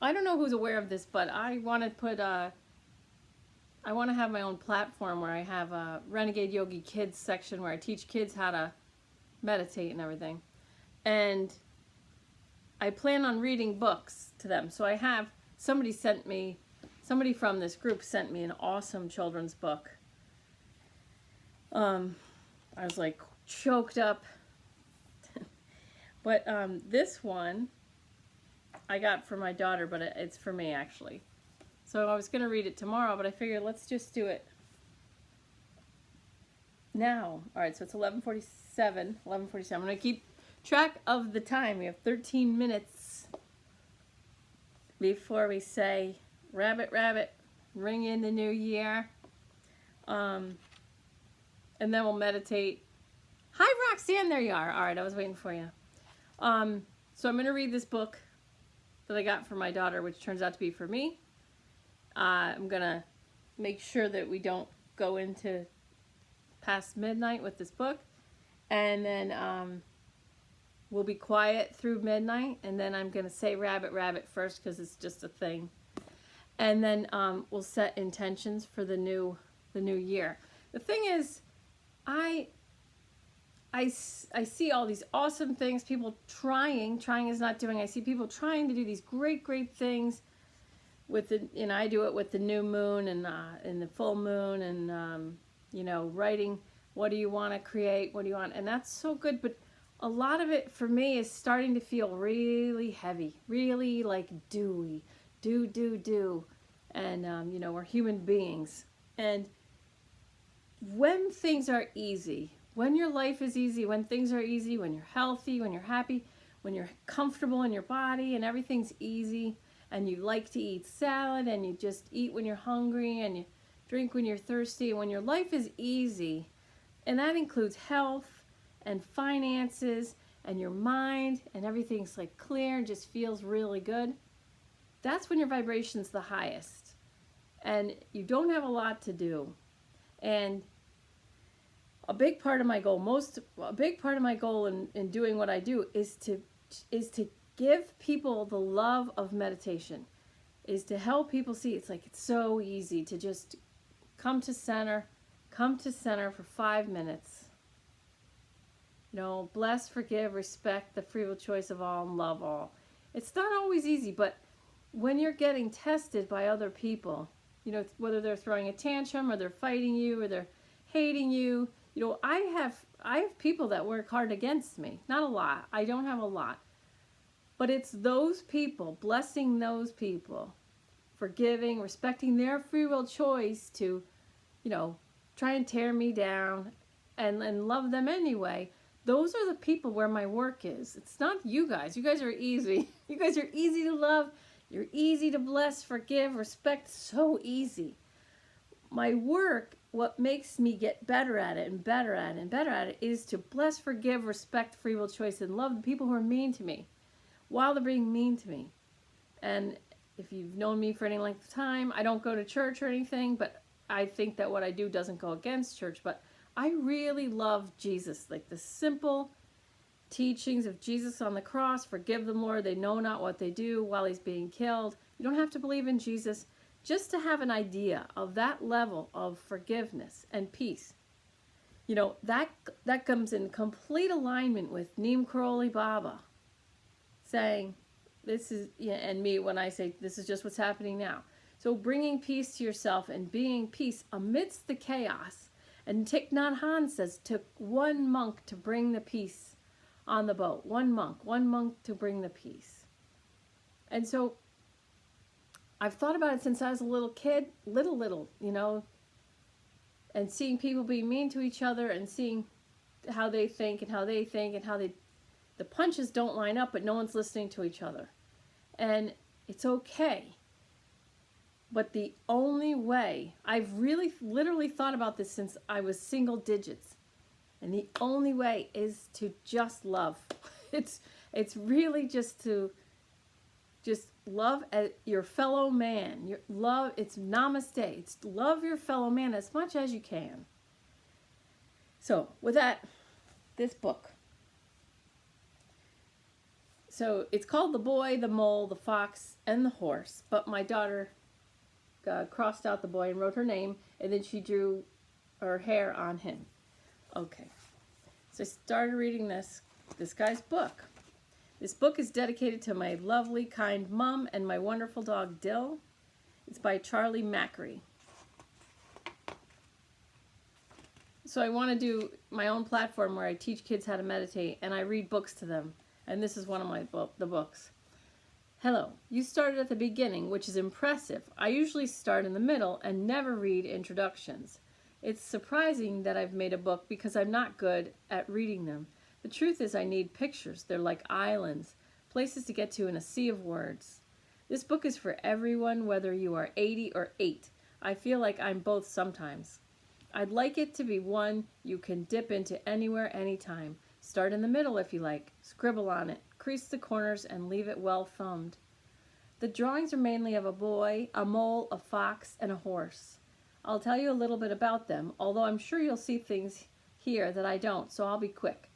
I don't know who's aware of this, but I want to put I want to have my own platform where I have a Renegade Yogi Kids section where I teach kids how to meditate and everything. And I plan on reading books to them. So I have somebody from this group sent me an awesome children's book. I was like choked up. But this one I got for my daughter, but it's for me actually. So I was going to read it tomorrow, but I figured let's just do it now. All right, so it's 11:47. 11:47. I'm going to keep track of the time. We have 13 minutes before we say rabbit, rabbit, ring in the new year. And then we'll meditate. Hi, Roxanne. There you are. All right, I was waiting for you. So I'm going to read this book that I got for my daughter, which turns out to be for me. I'm going to make sure that we don't go into past midnight with this book. And then we'll be quiet through midnight. And then I'm going to say rabbit, rabbit first because it's just a thing. And then we'll set intentions for the new year. The thing is, I see all these awesome things, people trying is not doing. I see people trying to do these great things with I do it with the new moon and the full moon and, writing, what do you want to create? What do you want? And that's so good. But a lot of it for me is starting to feel really heavy, really like dewy, do. And, we're human beings. And when things are easy, when your life is easy, when things are easy, when you're healthy, when you're happy, when you're comfortable in your body and everything's easy, and you like to eat salad and you just eat when you're hungry and you drink when you're thirsty, when your life is easy, and that includes health and finances and your mind and everything's like clear and just feels really good, that's when your vibration's the highest. And you don't have a lot to do. And a big part of my goal in doing what I do is to give people the love of meditation, is to help people see it's so easy to just come to center for 5 minutes. Bless, forgive, respect, the free will choice of all, and love all. It's not always easy, but when you're getting tested by other people, whether they're throwing a tantrum or they're fighting you or they're hating you, I have people that work hard against me. Not a lot. I don't have a lot. But it's those people, blessing those people, forgiving, respecting their free will choice to, try and tear me down and love them anyway. Those are the people where my work is. It's not you guys. You guys are easy. You guys are easy to love. You're easy to bless, forgive, respect. So easy. My work, what makes me get better at it and better at it and better at it is to bless, forgive, respect, free will choice, and love the people who are mean to me while they're being mean to me. And if you've known me for any length of time, I don't go to church or anything, but I think that what I do doesn't go against church. But I really love Jesus, like the simple teachings of Jesus on the cross. Forgive them, Lord, they know not what they do, while he's being killed. You don't have to believe in Jesus. Just to have an idea of that level of forgiveness and peace, that comes in complete alignment with Neem Karoli Baba saying, this is, and me when I say this is just what's happening now. So bringing peace to yourself and being peace amidst the chaos. And Thich Nhat Hanh says, took one monk to bring the peace on the boat. One monk to bring the peace. And so I've thought about it since I was a little kid, little, and seeing people be mean to each other and seeing how they think and how the punches don't line up, but no one's listening to each other. And it's okay. But the only way, I've really literally thought about this since I was single digits. And the only way is to just love. It's really just to love your fellow man. It's namaste. It's love your fellow man as much as you can. So with that, this book. So it's called The Boy, the Mole, the Fox, and the Horse. But my daughter crossed out the boy and wrote her name, and then she drew her hair on him. Okay. So I started reading this guy's book. This book is dedicated to my lovely, kind mom and my wonderful dog, Dill. It's by Charlie Macri. So I want to do my own platform where I teach kids how to meditate, and I read books to them. And this is one of the books. Hello, you started at the beginning, which is impressive. I usually start in the middle and never read introductions. It's surprising that I've made a book because I'm not good at reading them. The truth is I need pictures. They're like islands, places to get to in a sea of words. This book is for everyone, whether you are 80 or 8. I feel like I'm both sometimes. I'd like it to be one you can dip into anywhere, anytime. Start in the middle if you like. Scribble on it. Crease the corners and leave it well thumbed. The drawings are mainly of a boy, a mole, a fox, and a horse. I'll tell you a little bit about them, although I'm sure you'll see things here that I don't, so I'll be quick.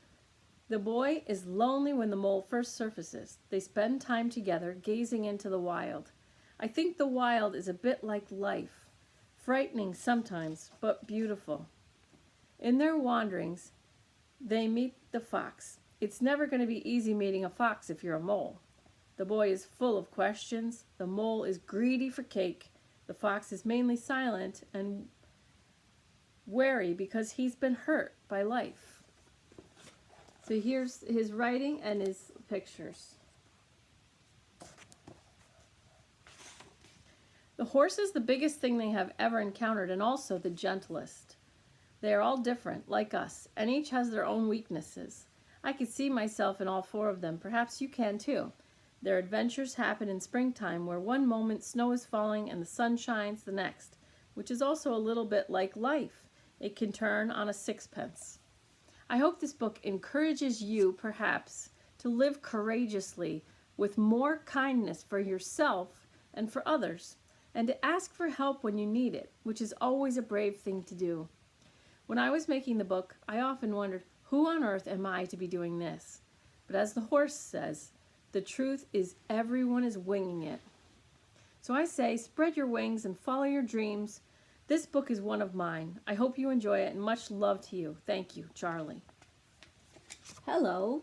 The boy is lonely when the mole first surfaces. They spend time together, gazing into the wild. I think the wild is a bit like life, frightening sometimes, but beautiful. In their wanderings, they meet the fox. It's never going to be easy meeting a fox if you're a mole. The boy is full of questions. The mole is greedy for cake. The fox is mainly silent and wary because he's been hurt by life. So here's his writing and his pictures. The horse is the biggest thing they have ever encountered and also the gentlest. They are all different, like us, and each has their own weaknesses. I could see myself in all 4 of them. Perhaps you can too. Their adventures happen in springtime, where one moment snow is falling and the sun shines the next, which is also a little bit like life. It can turn on a sixpence. I hope this book encourages you, perhaps, to live courageously with more kindness for yourself and for others, and to ask for help when you need it, which is always a brave thing to do. When I was making the book, I often wondered, who on earth am I to be doing this? But as the horse says, the truth is everyone is winging it. So I say, spread your wings and follow your dreams. This book is one of mine. I hope you enjoy it, and much love to you. Thank you, Charlie. Hello.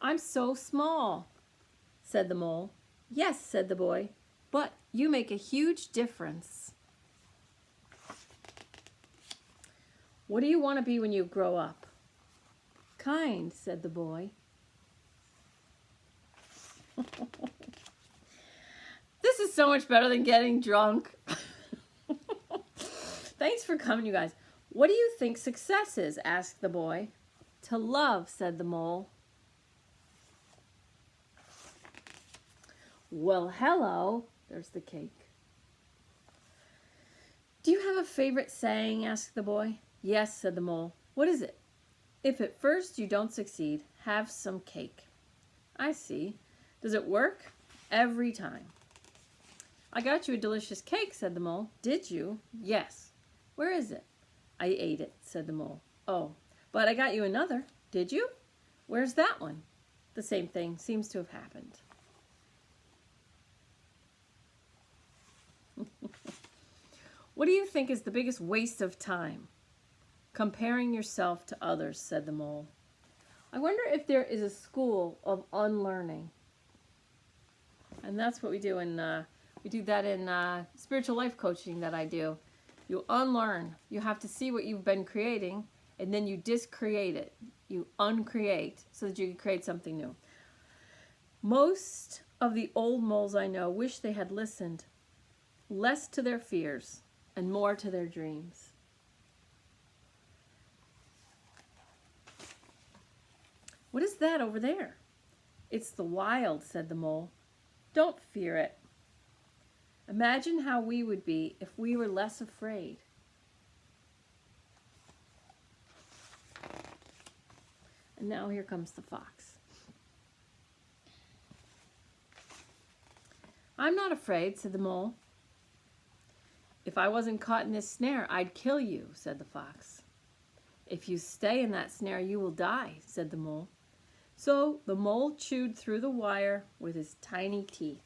I'm so small, said the mole. Yes, said the boy, but you make a huge difference. What do you want to be when you grow up? Kind, said the boy. This is so much better than getting drunk. Thanks for coming, you guys. What do you think success is? Asked the boy. To love, said the mole. Well, hello. There's the cake. Do you have a favorite saying? Asked the boy. Yes, said the mole. What is it? If at first you don't succeed, have some cake. I see. Does it work? Every time. I got you a delicious cake, said the mole. Did you? Yes. Where is it? I ate it, said the mole. Oh, but I got you another. Did you? Where's that one? The same thing seems to have happened. What do you think is the biggest waste of time? Comparing yourself to others, said the mole. I wonder if there is a school of unlearning. And that's what we do in spiritual life coaching that I do. You unlearn. You have to see what you've been creating, and then you discreate it. You uncreate so that you can create something new. Most of the old moles I know wish they had listened less to their fears and more to their dreams. What is that over there? It's the wild, said the mole. Don't fear it. Imagine how we would be if we were less afraid. And now here comes the fox. I'm not afraid, said the mole. If I wasn't caught in this snare, I'd kill you, said the fox. If you stay in that snare, you will die, said the mole. So the mole chewed through the wire with his tiny teeth.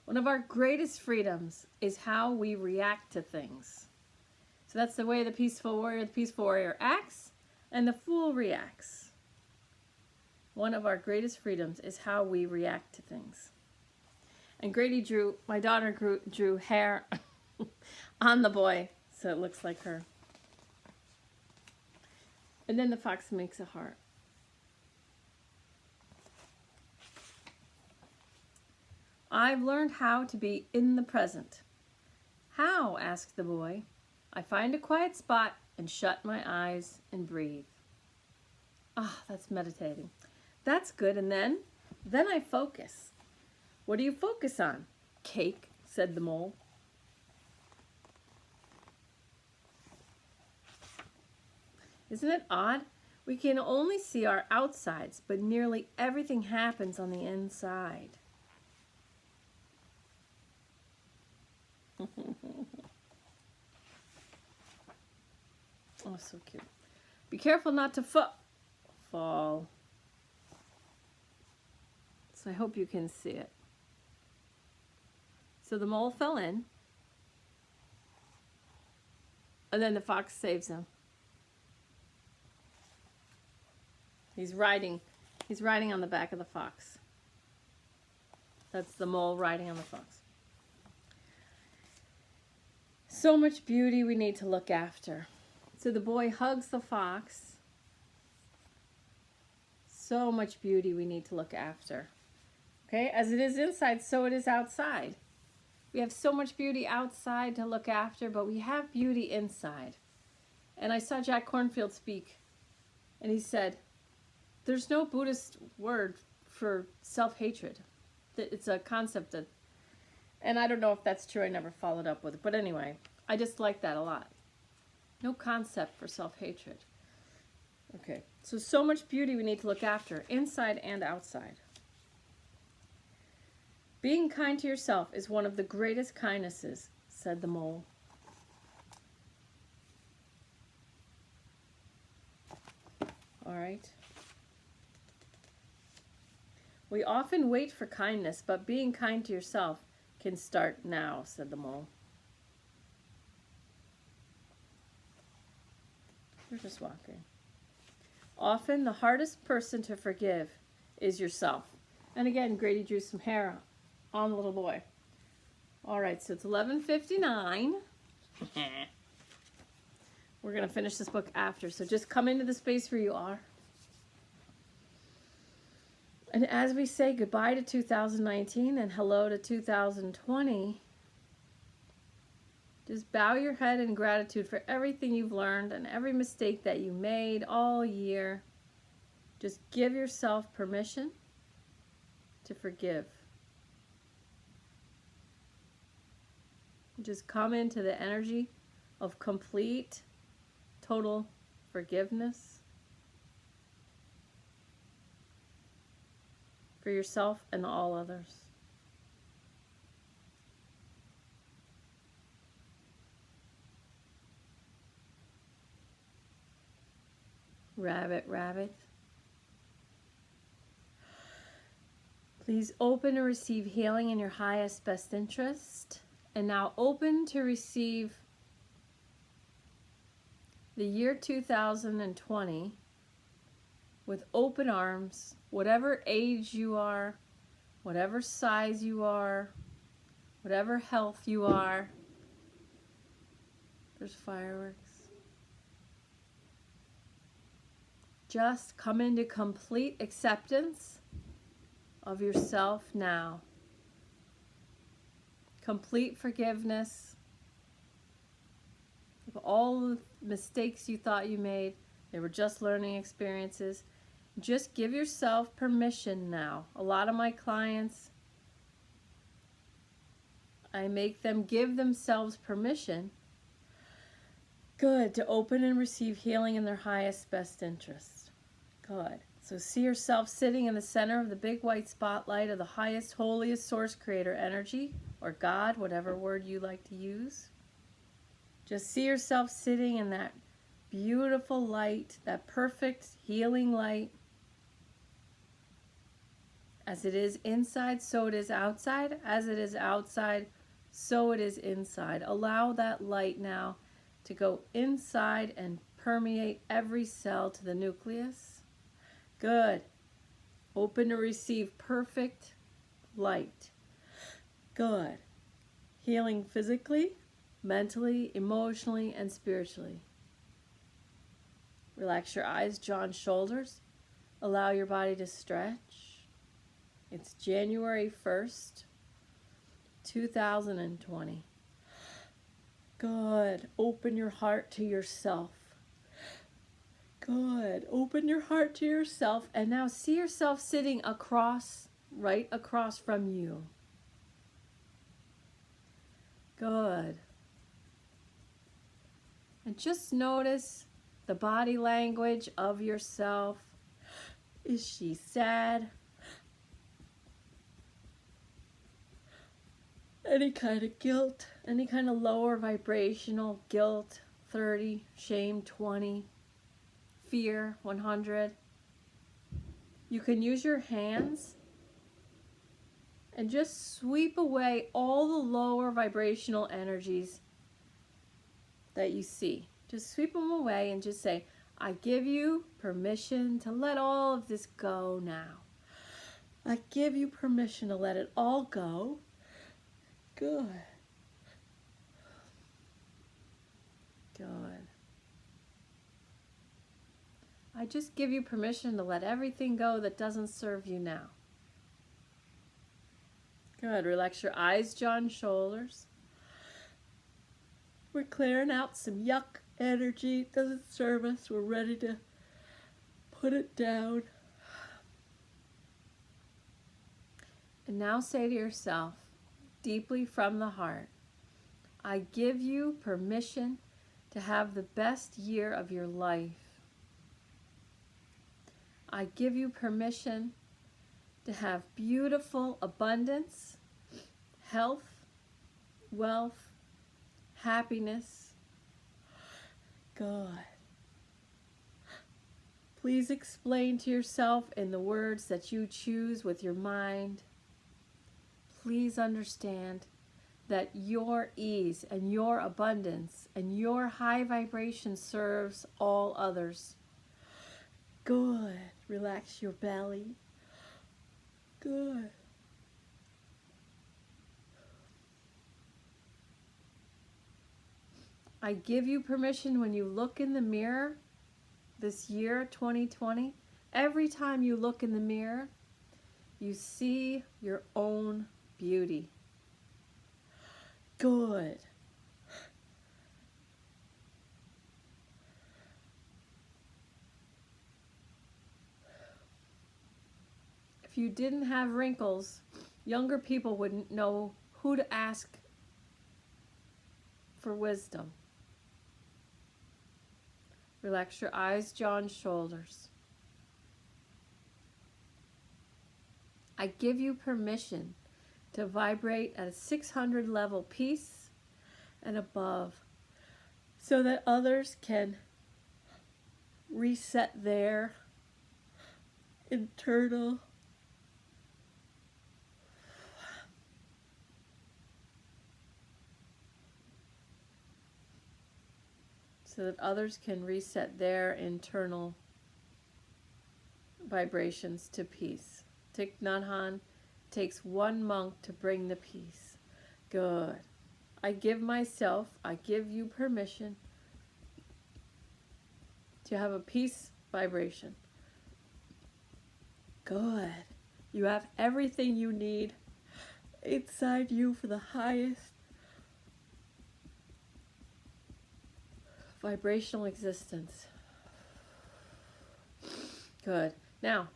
One of our greatest freedoms is how we react to things. So that's the way the peaceful warrior acts, and the fool reacts. One of our greatest freedoms is how we react to things. And my daughter drew hair on the boy, so it looks like her. And then the fox makes a heart. I've learned how to be in the present. How? Asked the boy. I find a quiet spot and shut my eyes and breathe. Ah, that's meditating. That's good. And then I focus. What do you focus on? Cake, said the mole. Isn't it odd? We can only see our outsides, but nearly everything happens on the inside. Oh, so cute. Be careful not to fall. So I hope you can see it. So the mole fell in, and then the fox saves him. He's riding on the back of the fox. That's the mole riding on the fox. So much beauty we need to look after. So the boy hugs the fox. So much beauty we need to look after. Okay, as it is inside, so it is outside. We have so much beauty outside to look after, but we have beauty inside. And I saw Jack Kornfield speak, and he said, there's no Buddhist word for self-hatred. It's a concept that, and I don't know if that's true, I never followed up with it, but anyway, I just like that a lot. No concept for self-hatred. Okay, so much beauty we need to look after, inside and outside. Being kind to yourself is one of the greatest kindnesses, said the mole. All right. We often wait for kindness, but being kind to yourself can start now, said the mole. We're just walking. Often the hardest person to forgive is yourself. And again, Grady drew some hair on the little boy. All right, so it's 11:59. We're going to finish this book after, so just come into the space where you are. And as we say goodbye to 2019 and hello to 2020, just bow your head in gratitude for everything you've learned and every mistake that you made all year. Just give yourself permission to forgive. Just come into the energy of complete, total forgiveness for yourself and all others. Rabbit, rabbit. Please open to receive healing in your highest best interest. And now open to receive the year 2020 with open arms, whatever age you are, whatever size you are, whatever health you are. There's fireworks. Just come into complete acceptance of yourself now. Complete forgiveness of all the mistakes you thought you made. They were just learning experiences. Just give yourself permission now. A lot of my clients, I make them give themselves permission, good, to open and receive healing in their highest best interest. Good. So see yourself sitting in the center of the big white spotlight of the highest, holiest source creator energy or God, whatever word you like to use. Just see yourself sitting in that beautiful light, that perfect healing light. As it is inside, so it is outside. As it is outside, so it is inside. Allow that light now to go inside and permeate every cell to the nucleus. Good. Open to receive perfect light. Good. Healing physically, mentally, emotionally, and spiritually. Relax your eyes, jaw, and shoulders. Allow your body to stretch. It's January 1st, 2020. Good. Open your heart to yourself. Good. Open your heart to yourself, and now see yourself sitting right across from you. Good. And just notice the body language of yourself. Is she sad? Any kind of guilt, any kind of lower vibrational guilt, 30, shame, 20, fear, 100. You can use your hands and just sweep away all the lower vibrational energies that you see. Just sweep them away and just say, I give you permission to let all of this go now. I give you permission to let it all go. Good. Good. I just give you permission to let everything go that doesn't serve you now. Good. Relax your eyes, jaw, and shoulders. We're clearing out some yuck energy. It doesn't serve us. We're ready to put it down. And now say to yourself, deeply from the heart, I give you permission to have the best year of your life. I give you permission to have beautiful abundance, health, wealth, happiness. Good. Please explain to yourself in the words that you choose with your mind. Please understand that your ease and your abundance and your high vibration serves all others. Good. Relax your belly. Good. I give you permission when you look in the mirror this year, 2020, every time you look in the mirror, you see your own beauty. Good. If you didn't have wrinkles, younger people wouldn't know who to ask for wisdom. Relax your eyes, jaw, and shoulders. I give you permission to vibrate at a 600 level peace and above so that others can reset their internal vibrations to peace. Thich Nhat Hanh takes one monk to bring the peace. Good. I give you permission to have a peace vibration. Good. You have everything you need inside you for the highest vibrational existence. Good. Now,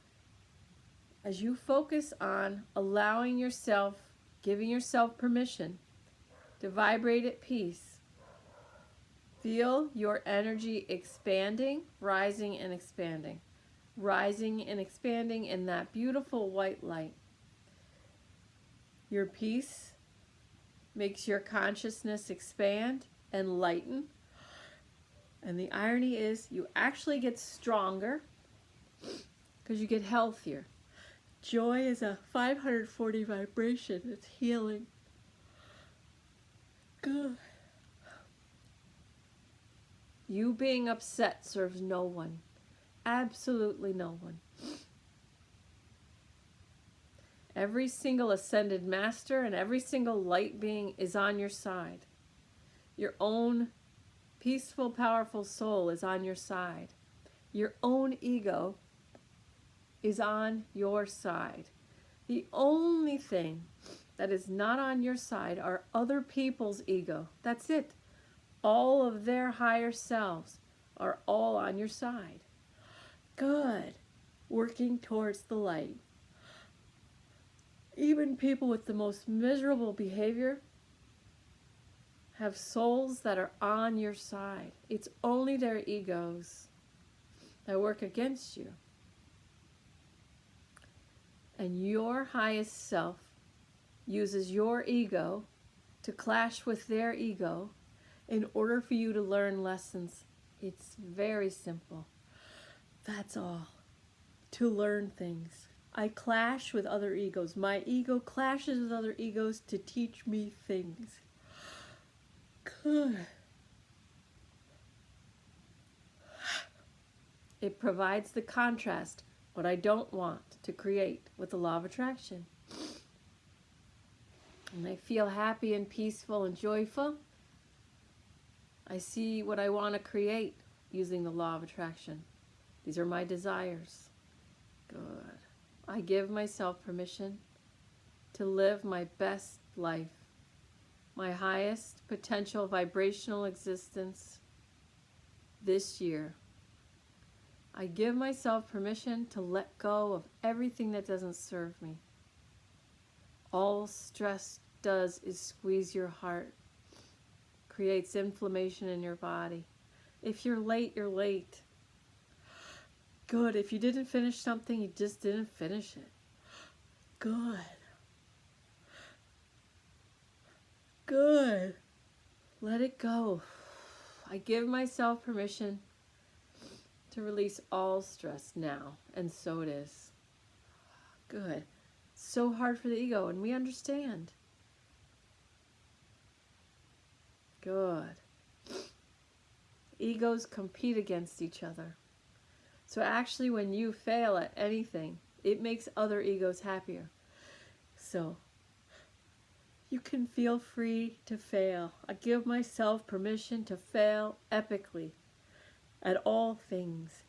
as you focus on allowing yourself, giving yourself permission to vibrate at peace, feel your energy expanding, rising and expanding in that beautiful white light. Your peace makes your consciousness expand and lighten. And the irony is you actually get stronger because you get healthier. Joy is a 540 vibration. It's healing. Good. You being upset serves no one. Absolutely no one. Every single ascended master and every single light being is on your side. Your own peaceful, powerful soul is on your side. Your own ego is on your side. The only thing that is not on your side are other people's ego. That's it. All of their higher selves are all on your side. Good. Working towards the light. Even people with the most miserable behavior have souls that are on your side. It's only their egos that work against you. And your highest self uses your ego to clash with their ego in order for you to learn lessons. It's very simple. That's all. To learn things. I clash with other egos. My ego clashes with other egos to teach me things. Good. It provides the contrast, what I don't want to create with the law of attraction. And I feel happy and peaceful and joyful. I see what I want to create using the law of attraction. These are my desires. Good. I give myself permission to live my best life, my highest potential vibrational existence this year. I give myself permission to let go of everything that doesn't serve me. All stress does is squeeze your heart, creates inflammation in your body. If you're late, you're late. Good. If you didn't finish something, you just didn't finish it. Good. Good. Let it go. I give myself permission to release all stress now, and so it is. Good. So hard for the ego, and we understand. Good. Egos compete against each other. So actually, when you fail at anything, it makes other egos happier. So you can feel free to fail. I give myself permission to fail epically at all things.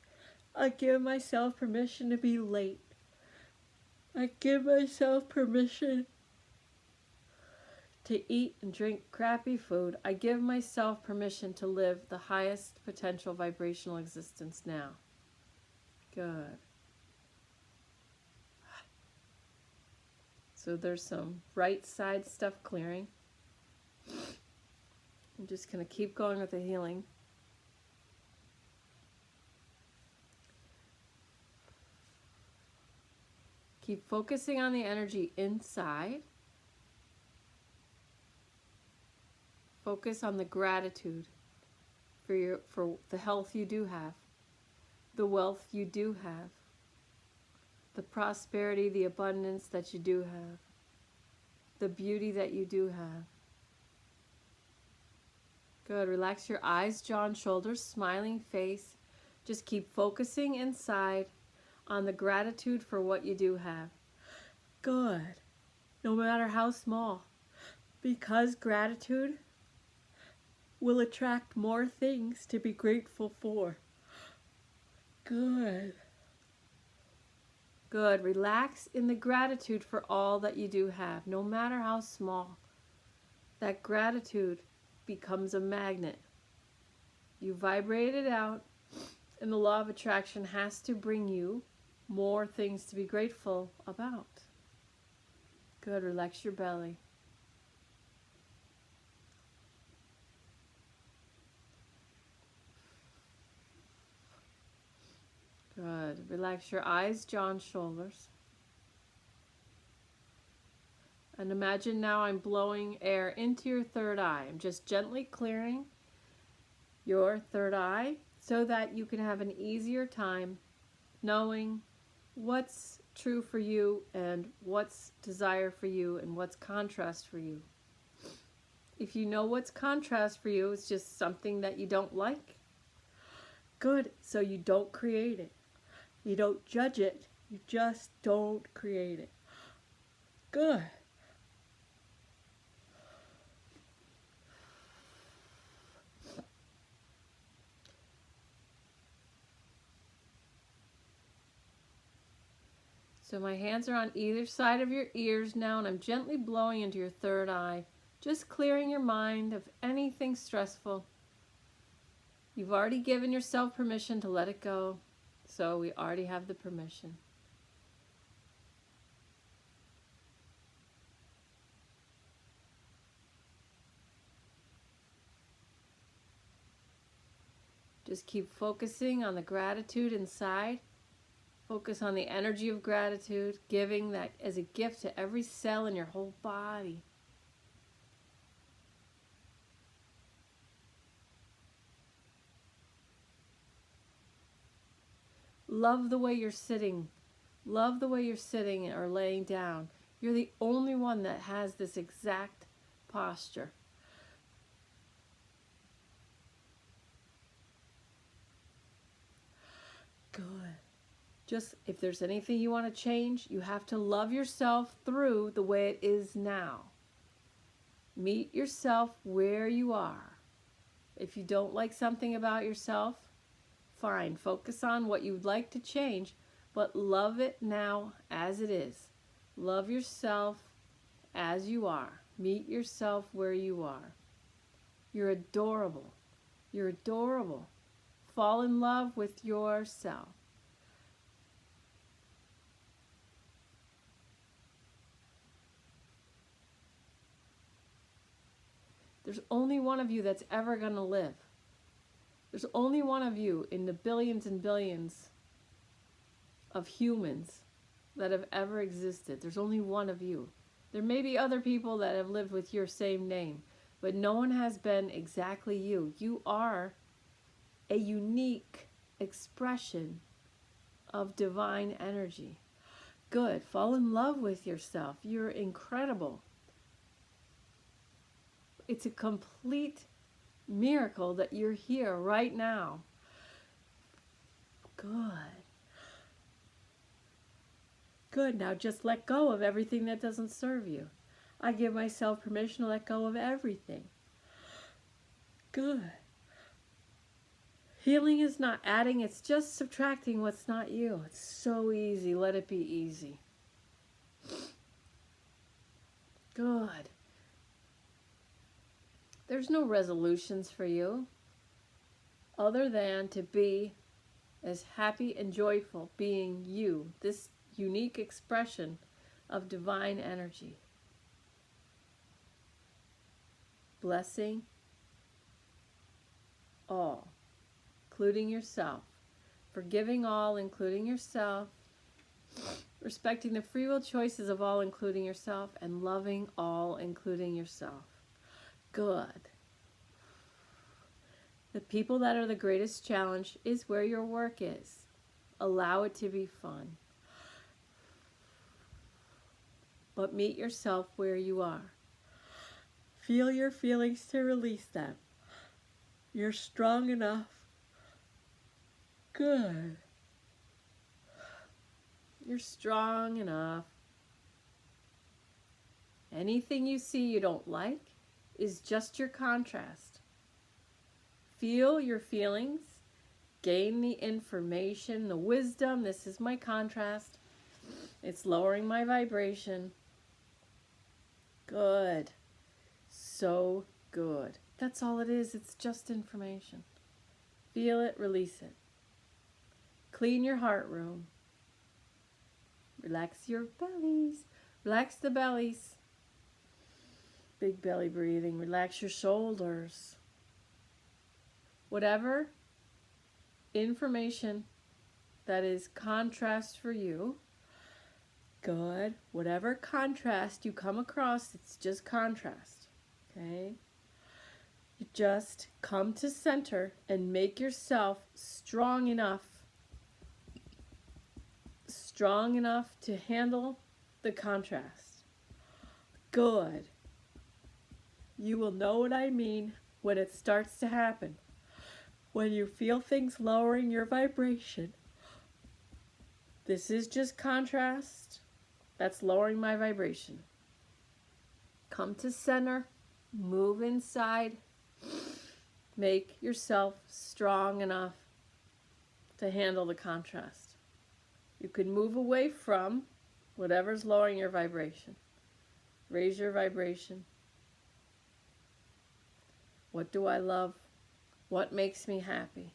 I give myself permission to be late. I give myself permission to eat and drink crappy food. I give myself permission to live the highest potential vibrational existence now. Good. So there's some right side stuff clearing. I'm just going to keep going with the healing. Keep focusing on the energy inside. Focus on the gratitude for the health you do have, the wealth you do have, the prosperity, the abundance that you do have, the beauty that you do have. Good. Relax your eyes, jaw, and shoulders, smiling face. Just keep focusing inside on the gratitude for what you do have. Good. No matter how small. Because gratitude will attract more things to be grateful for. Good. Good. Relax in the gratitude for all that you do have, no matter how small. That gratitude becomes a magnet. You vibrate it out, and the law of attraction has to bring you more things to be grateful about. Good. Relax your belly. Good. Relax your eyes, jaw, and shoulders. And imagine now I'm blowing air into your third eye. I'm just gently clearing your third eye so that you can have an easier time knowing what's true for you and what's desire for you and what's contrast for you. If you know what's contrast for you, it's just something that you don't like. Good, so you don't create it. You don't judge it. You just don't create it. Good. So my hands are on either side of your ears now, and I'm gently blowing into your third eye, just clearing your mind of anything stressful. You've already given yourself permission to let it go, so we already have the permission. Just keep focusing on the gratitude inside. Focus on the energy of gratitude, giving that as a gift to every cell in your whole body. Love the way you're sitting. Love the way you're sitting or laying down. You're the only one that has this exact posture. Good. Just if there's anything you want to change, you have to love yourself through the way it is now. Meet yourself where you are. If you don't like something about yourself, fine. Focus on what you would like to change, but love it now as it is. Love yourself as you are. Meet yourself where you are. You're adorable. You're adorable. Fall in love with yourself. There's only one of you that's ever going to live. There's only one of you in the billions and billions of humans that have ever existed. There's only one of you. There may be other people that have lived with your same name, but no one has been exactly you. You are a unique expression of divine energy. Good. Fall in love with yourself. You're incredible. It's a complete miracle that you're here right now. Good. Good. Now just let go of everything that doesn't serve you. I give myself permission to let go of everything. Good. Healing is not adding, it's just subtracting what's not you. It's so easy. Let it be easy. Good. There's no resolutions for you other than to be as happy and joyful being you, this unique expression of divine energy. Blessing all, including yourself. Forgiving all, including yourself. Respecting the free will choices of all, including yourself. And loving all, including yourself. Good. The people that are the greatest challenge is where your work is. Allow it to be fun. But meet yourself where you are. Feel your feelings to release them. You're strong enough. Good. You're strong enough. Anything you see you don't like is just your contrast. Feel your feelings. Gain the information, the wisdom. This is my contrast. It's lowering my vibration. Good. So good. That's all it is. It's just information. Feel it, release it. Clean your heart room. Relax your bellies. Relax the bellies. Big belly breathing. Relax your shoulders. Whatever information that is contrast for you, Good. Whatever contrast you come across, it's just contrast. Okay? You just come to center and make yourself strong enough to handle the contrast. Good. You will know what I mean when it starts to happen. When you feel things lowering your vibration. This is just contrast. That's lowering my vibration. Come to center, move inside, make yourself strong enough to handle the contrast. You can move away from whatever's lowering your vibration. Raise your vibration. What do I love? What makes me happy?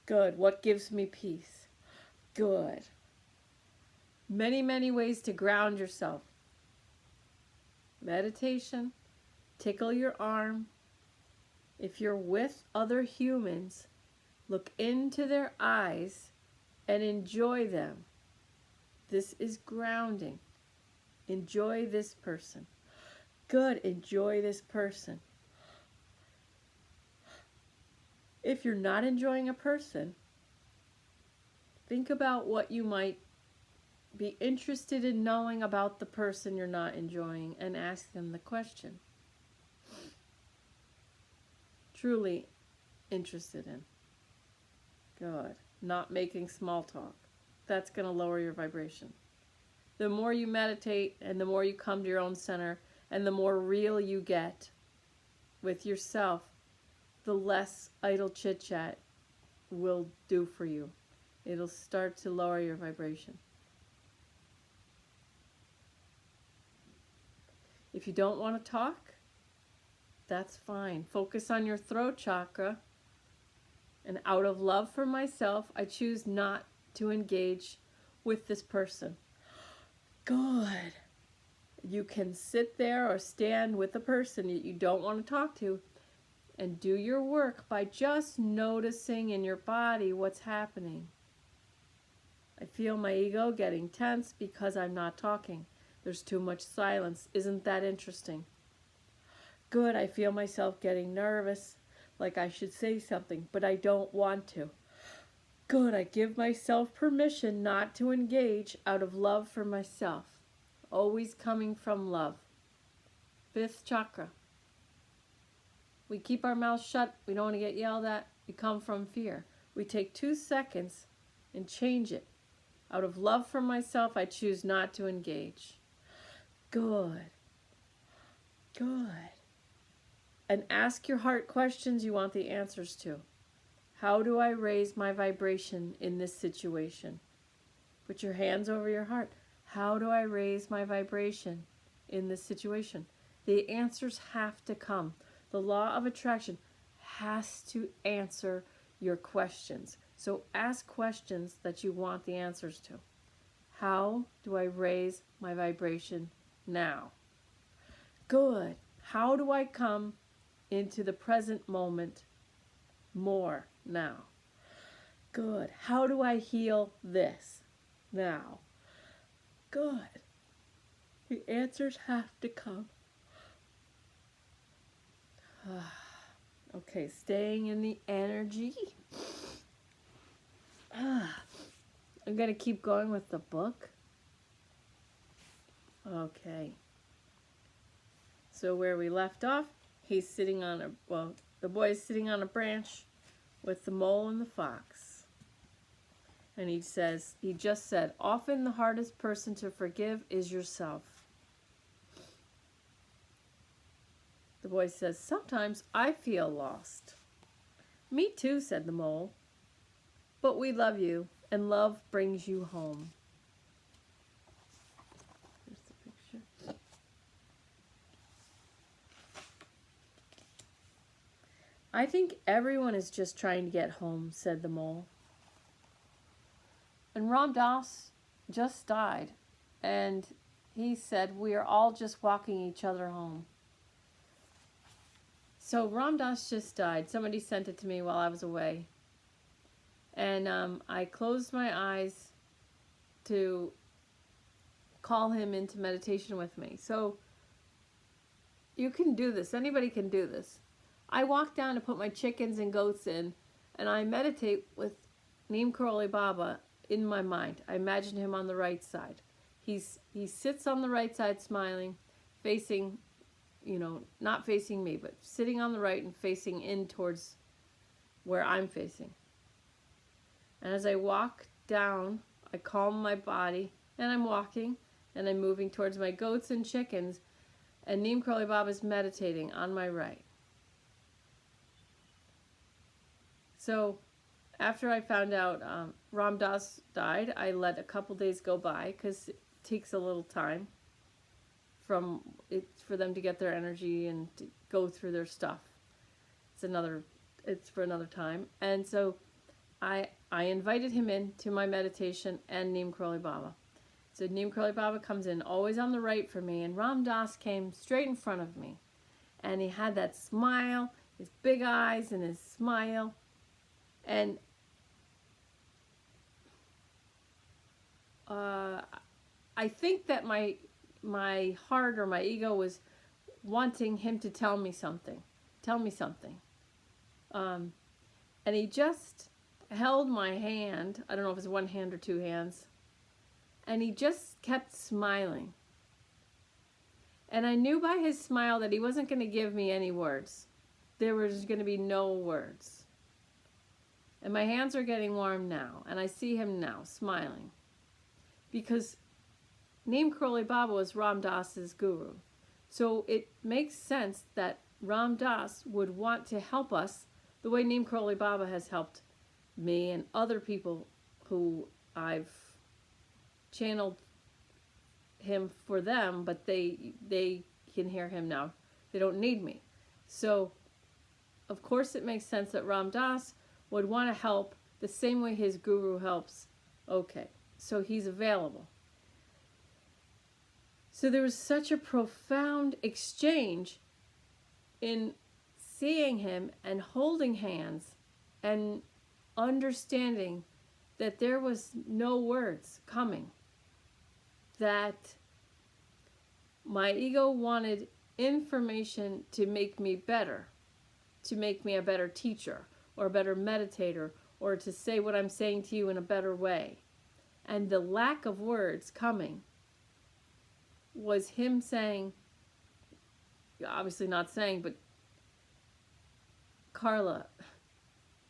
Good. What gives me peace? Good. Many, many ways to ground yourself. Meditation, tickle your arm. If you're with other humans, look into their eyes and enjoy them. This is grounding. Enjoy this person. Good, enjoy this person. If you're not enjoying a person, think about what you might be interested in knowing about the person you're not enjoying and ask them the question. Truly interested in. Good. Not making small talk. That's going to lower your vibration. The more you meditate and the more you come to your own center and the more real you get with yourself, the less idle chit-chat will do for you. It'll start to lower your vibration. If you don't want to talk, that's fine. Focus on your throat chakra. And out of love for myself, I choose not to engage with this person. Good. You can sit there or stand with the person that you don't want to talk to and do your work by just noticing in your body what's happening. I feel my ego getting tense because I'm not talking. There's too much silence. Isn't that interesting? Good. I feel myself getting nervous, like I should say something, but I don't want to. Good. I give myself permission not to engage out of love for myself. Always coming from love. Fifth chakra. We keep our mouths shut. We don't want to get yelled at. We come from fear. We take 2 seconds and change it. Out of love for myself, I choose not to engage. Good. Good. And ask your heart questions you want the answers to. How do I raise my vibration in this situation? Put your hands over your heart. How do I raise my vibration in this situation? The answers have to come. The law of attraction has to answer your questions. So ask questions that you want the answers to. How do I raise my vibration now? Good. How do I come into the present moment more now? Good. How do I heal this now? Good. The answers have to come. Okay, staying in the energy. I'm going to keep going with the book. Okay. So where we left off, he's sitting on the boy's sitting on a branch with the mole and the fox. And he just said, often the hardest person to forgive is yourself. The boy says, sometimes I feel lost. Me too, said the mole. But we love you, and love brings you home. Here's the picture. I think everyone is just trying to get home, said the mole. And Ram Dass just died, and he said, we are all just walking each other home. So Ram Dass just died. Somebody sent it to me while I was away. And I closed my eyes to call him into meditation with me. So you can do this. Anybody can do this. I walk down to put my chickens and goats in, and I meditate with Neem Karoli Baba in my mind. I imagine him on the right side. He sits on the right side smiling, facing, not facing me, but sitting on the right and facing in towards where I'm facing. And as I walk down, I calm my body, and I'm walking, and I'm moving towards my goats and chickens, and Neem Karoli Baba is meditating on my right. So after I found out Ram Dass died, I let a couple days go by because it takes a little time for them to get their energy and to go through their stuff. It's for another time. And so I invited him in to my meditation and Neem Karoli Baba. So Neem Karoli Baba comes in always on the right for me, and Ram Dass came straight in front of me. And he had that smile, his big eyes and his smile. And I think that my heart or my ego was wanting him to tell me something. And he just held my hand. I don't know if it was one hand or two hands. And he just kept smiling. And I knew by his smile that he wasn't going to give me any words. There was going to be no words. And my hands are getting warm now. And I see him now smiling. Because Neem Karoli Baba was Ram Dass's guru. So it makes sense that Ram Dass would want to help us the way Neem Karoli Baba has helped me and other people who I've channeled him for them, but they can hear him now. They don't need me. So, of course, it makes sense that Ram Dass would want to help the same way his guru helps. Okay, so he's available. So there was such a profound exchange in seeing him and holding hands and understanding that there was no words coming. That my ego wanted information to make me better, to make me a better teacher or a better meditator, or to say what I'm saying to you in a better way. And the lack of words coming was him saying, obviously not saying, but Carla,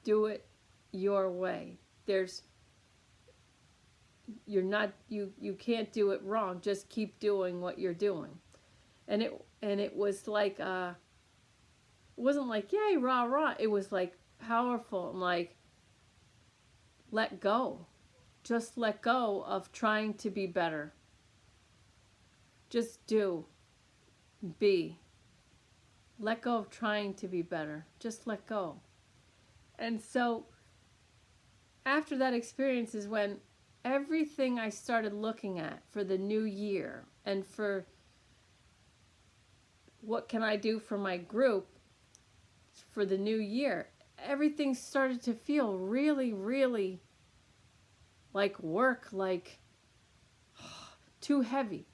do it your way. You can't do it wrong. Just keep doing what you're doing. And it was like it wasn't like yay rah rah. It was like powerful and like let go. Just let go of trying to be better. Just do. Be. Let go of trying to be better. Just let go. And so after that experience is when everything I started looking at for the new year and for what can I do for my group for the new year, everything started to feel really, really like work, like too heavy.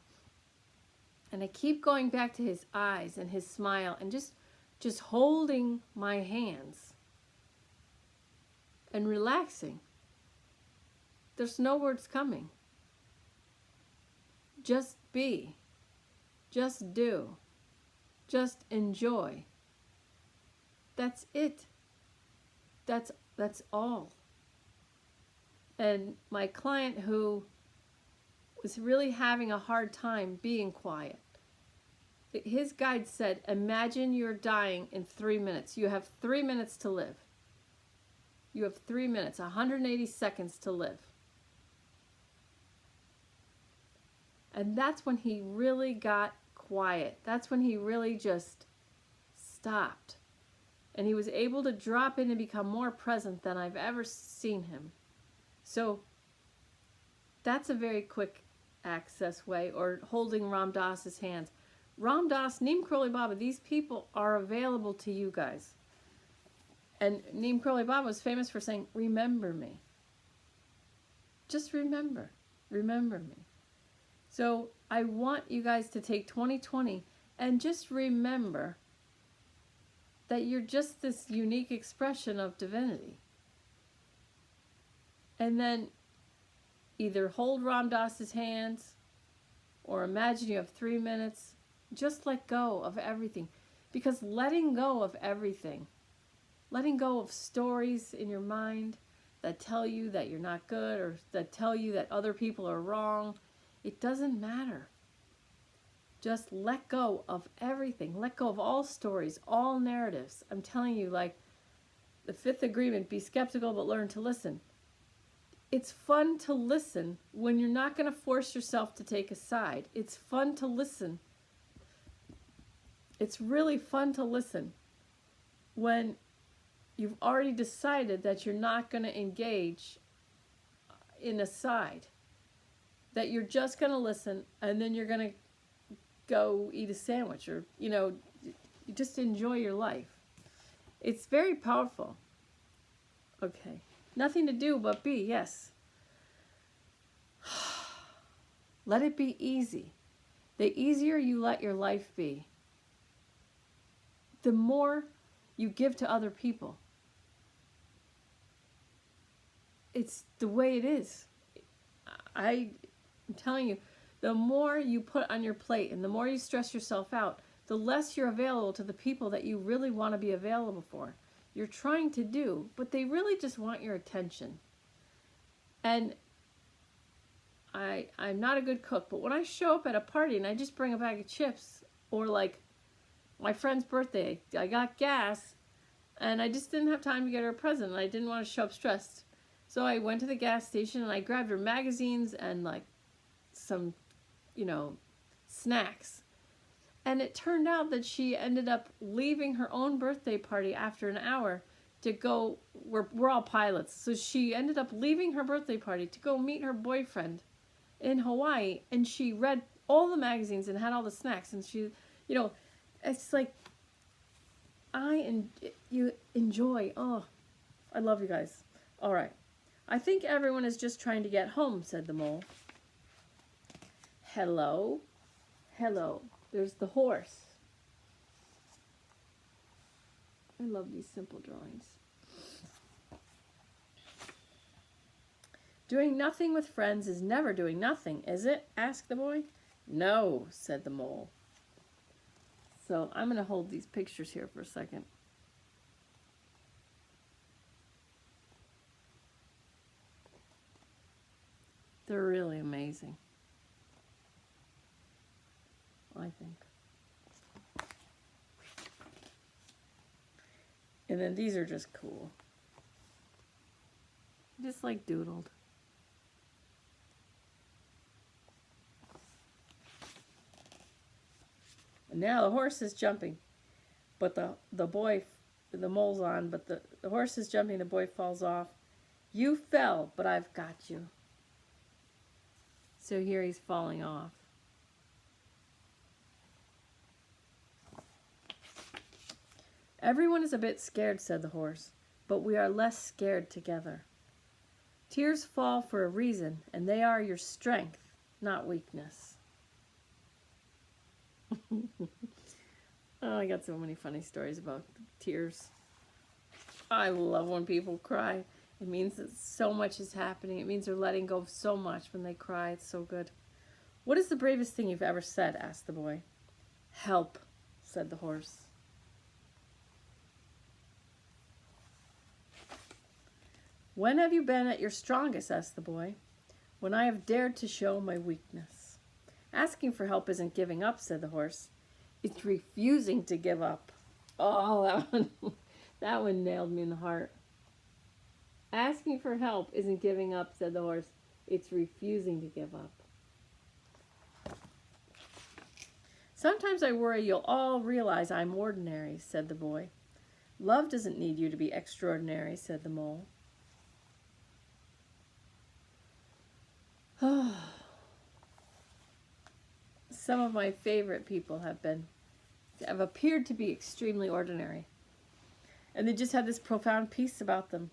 And I keep going back to his eyes and his smile and just holding my hands and relaxing. There's no words coming. Just be. Just do. Just enjoy. That's it. That's all. And my client who was really having a hard time being quiet, his guide said, imagine you're dying in 3 minutes. You have 3 minutes to live. You have 3 minutes, 180 seconds to live. And that's when he really got quiet. That's when he really just stopped. And he was able to drop in and become more present than I've ever seen him. So that's a very quick access way, or holding Ram Dass's hands. Ram Dass, Neem Karoli Baba, these people are available to you guys. And Neem Karoli Baba was famous for saying, remember me. Just remember me. So I want you guys to take 2020 and just remember that you're just this unique expression of divinity. And then either hold Ram Dass's hands or imagine you have 3 minutes. Just let go of everything. Because letting go of everything, letting go of stories in your mind that tell you that you're not good or that tell you that other people are wrong, it doesn't matter. Just let go of everything. Let go of all stories, all narratives. I'm telling you, like the fifth agreement, be skeptical but learn to listen. It's fun to listen when you're not going to force yourself to take a side. It's fun to listen. It's really fun to listen when you've already decided that you're not going to engage in a side. That you're just going to listen and then you're going to go eat a sandwich or, you just enjoy your life. It's very powerful. Okay. Nothing to do but be, yes. Let it be easy. The easier you let your life be, the more you give to other people. It's the way it is. I'm telling you, the more you put on your plate and the more you stress yourself out, the less you're available to the people that you really want to be available for. You're trying to do, but they really just want your attention. And I'm not a good cook, but when I show up at a party and I just bring a bag of chips, or like my friend's birthday, I got gas and I just didn't have time to get her a present and I didn't want to show up stressed. So I went to the gas station and I grabbed her magazines and like some, snacks. And it turned out that she ended up leaving her own birthday party after an hour to go, we're all pilots, so she ended up leaving her birthday party to go meet her boyfriend in Hawaii, and she read all the magazines and had all the snacks, and she, it's like, you enjoy, oh, I love you guys. All right. I think everyone is just trying to get home, said the mole. Hello? Hello. There's the horse. I love these simple drawings. Doing nothing with friends is never doing nothing, is it? Asked the boy. No, said the mole. So I'm going to hold these pictures here for a second. They're really amazing, I think. And then these are just cool. Just like doodled. And now the horse is jumping, but the mole's on, but the horse is jumping, the boy falls off. You fell, but I've got you. So here he's falling off. Everyone is a bit scared, said the horse, but we are less scared together. Tears fall for a reason, and they are your strength, not weakness. Oh, I got so many funny stories about tears. I love when people cry. It means that so much is happening. It means they're letting go of so much when they cry. It's so good. What is the bravest thing you've ever said? Asked the boy. Help, said the horse. When have you been at your strongest? Asked the boy. When I have dared to show my weakness. Asking for help isn't giving up, said the horse. It's refusing to give up. Oh, that one nailed me in the heart. Asking for help isn't giving up, said the horse. It's refusing to give up. Sometimes I worry you'll all realize I'm ordinary, said the boy. Love doesn't need you to be extraordinary, said the mole. Some of my favorite people have appeared to be extremely ordinary. And they just had this profound peace about them.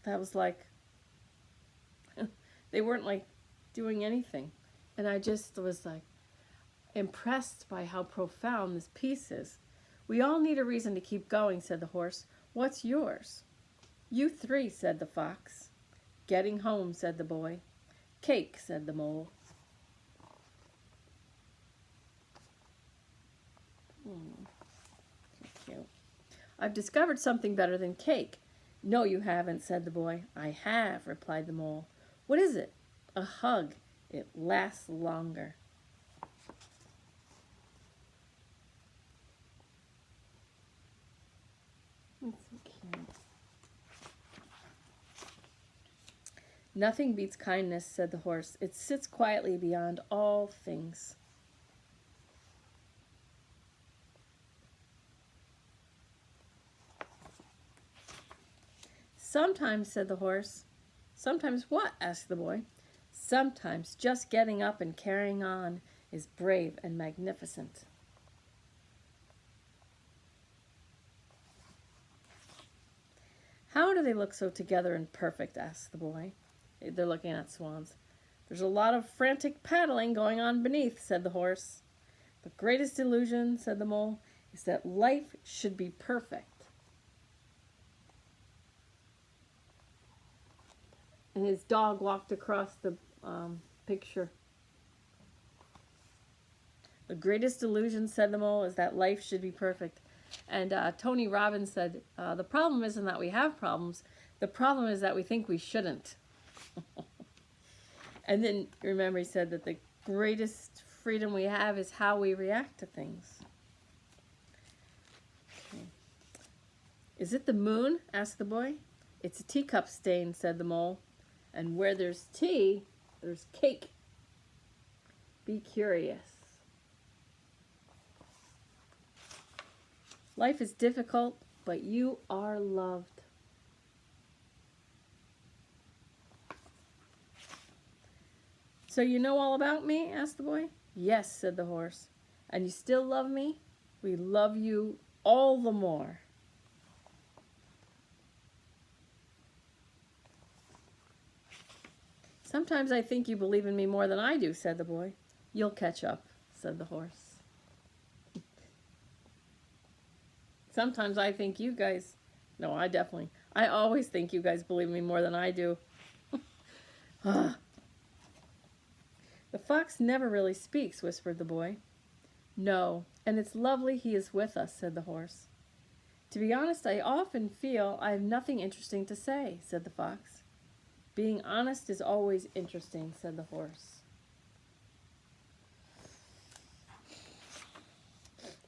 That was like, they weren't like doing anything. And I just was like impressed by how profound this piece is. We all need a reason to keep going, said the horse. What's yours? You three, said the fox. Getting home, said the boy. Cake, said the mole. So cute. I've discovered something better than cake. No, you haven't, said the boy. I have, replied the mole. What is it? A hug. It lasts longer. That's so cute. Nothing beats kindness, said the horse. It sits quietly beyond all things. Sometimes, said the horse. Sometimes what? Asked the boy. Sometimes just getting up and carrying on is brave and magnificent. How do they look so together and perfect? Asked the boy. They're looking at swans. There's a lot of frantic paddling going on beneath, said the horse. The greatest illusion, said the mole, is that life should be perfect. And his dog walked across the picture. The greatest illusion, said the mole, is that life should be perfect. And Tony Robbins said, the problem isn't that we have problems. The problem is that we think we shouldn't. And then, remember, he said that the greatest freedom we have is how we react to things. Okay. Is it the moon? Asked the boy. It's a teacup stain, said the mole. And where there's tea, there's cake. Be curious. Life is difficult, but you are loved. So you know all about me? Asked the boy. Yes, said the horse. And you still love me? We love you all the more. Sometimes I think you believe in me more than I do, said the boy. You'll catch up, said the horse. Sometimes I think you guys, no, I always think you guys believe me more than I do. The fox never really speaks, whispered the boy. No, and it's lovely he is with us, said the horse. To be honest, I often feel I have nothing interesting to say, said the fox. Being honest is always interesting, said the horse.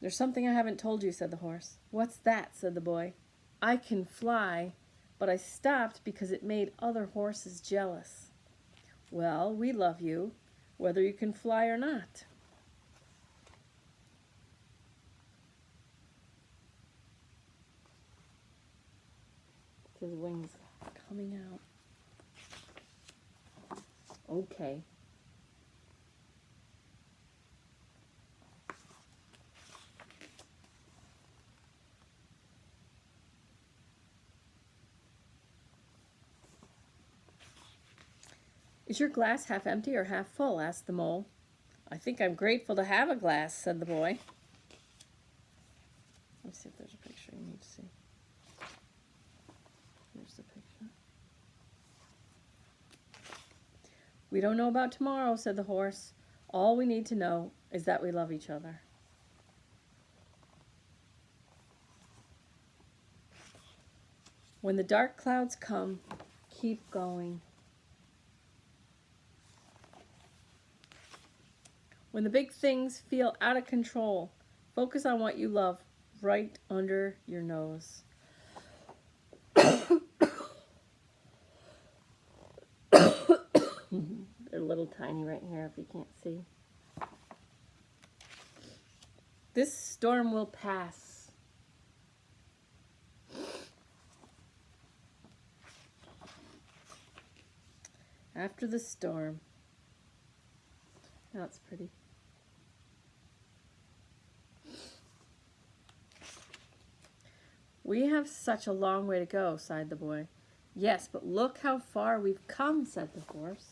There's something I haven't told you, said the horse. What's that? Said the boy. I can fly, but I stopped because it made other horses jealous. Well, we love you, whether you can fly or not. His wings coming out. Okay. Is your glass half empty or half full? Asked the mole. I think I'm grateful to have a glass, said the boy. Let's see if there's a picture you need to see. Here's the picture. We don't know about tomorrow, said the horse. All we need to know is that we love each other. When the dark clouds come, keep going. When the big things feel out of control, focus on what you love right under your nose. They're a little tiny right here if you can't see. This storm will pass. After the storm. That's pretty. We have such a long way to go, sighed the boy. Yes, but look how far we've come, said the horse.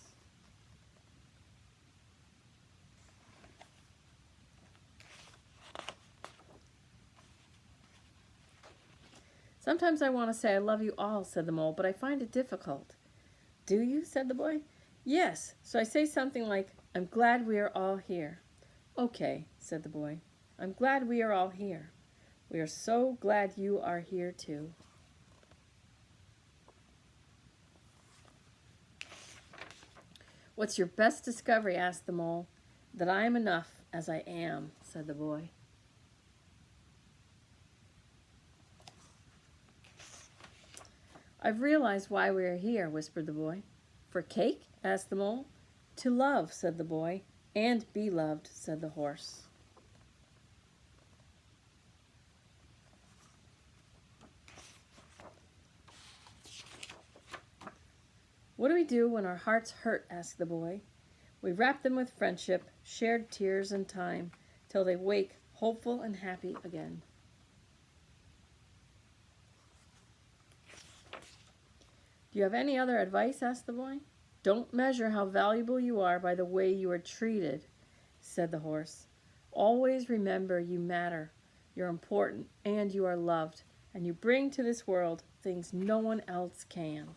Sometimes I want to say I love you all, said the mole, but I find it difficult. Do you? Said the boy. Yes, so I say something like, I'm glad we are all here. Okay, said the boy. I'm glad we are all here. We are so glad you are here too. What's your best discovery? Asked the mole. That I am enough as I am, said the boy. I've realized why we are here, whispered the boy. For cake? Asked the mole. To love, said the boy. And be loved, said the horse. What do we do when our hearts hurt? Asked the boy. We wrap them with friendship, shared tears and time, till they wake hopeful and happy again. Do you have any other advice? Asked the boy. Don't measure how valuable you are by the way you are treated, said the horse. Always remember you matter, you're important, and you are loved, and you bring to this world things no one else can.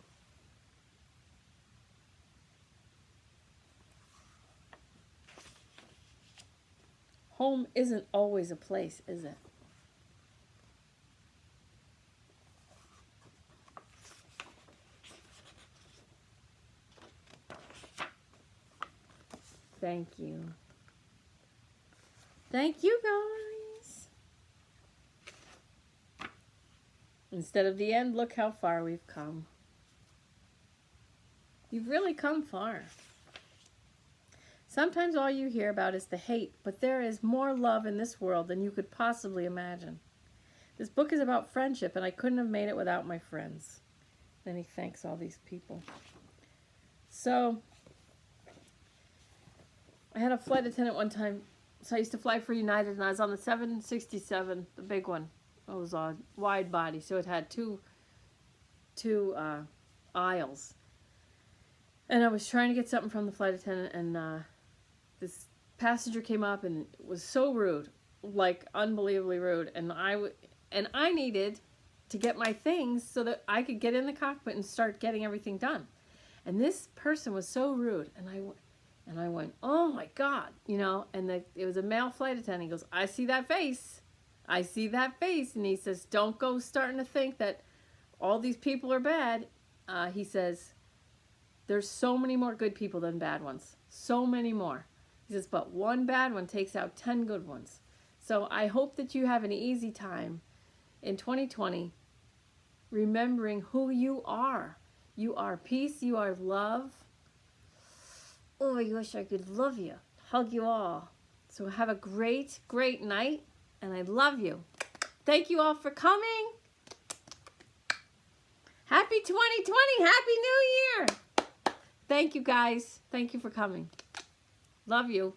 Home isn't always a place, is it? Thank you. Thank you, guys. Instead of the end, look how far we've come. You've really come far. Sometimes all you hear about is the hate, but there is more love in this world than you could possibly imagine. This book is about friendship, and I couldn't have made it without my friends. Then he thanks all these people. So, I had a flight attendant one time. So I used to fly for United, and I was on the 767, the big one. It was a wide body, so it had two aisles. And I was trying to get something from the flight attendant, and this passenger came up and was so rude, like unbelievably rude. And I needed to get my things so that I could get in the cockpit and start getting everything done. And this person was so rude, and I went, oh my God, you know. And it was a male flight attendant. He goes, I see that face. I see that face. And he says, don't go starting to think that all these people are bad. He says, there's so many more good people than bad ones. So many more. He says, but one bad one takes out 10 good ones. So I hope that you have an easy time in 2020 remembering who you are. You are peace. You are love. Oh, I wish I could love you. Hug you all. So have a great, great night. And I love you. Thank you all for coming. Happy 2020. Happy New Year. Thank you, guys. Thank you for coming. Love you.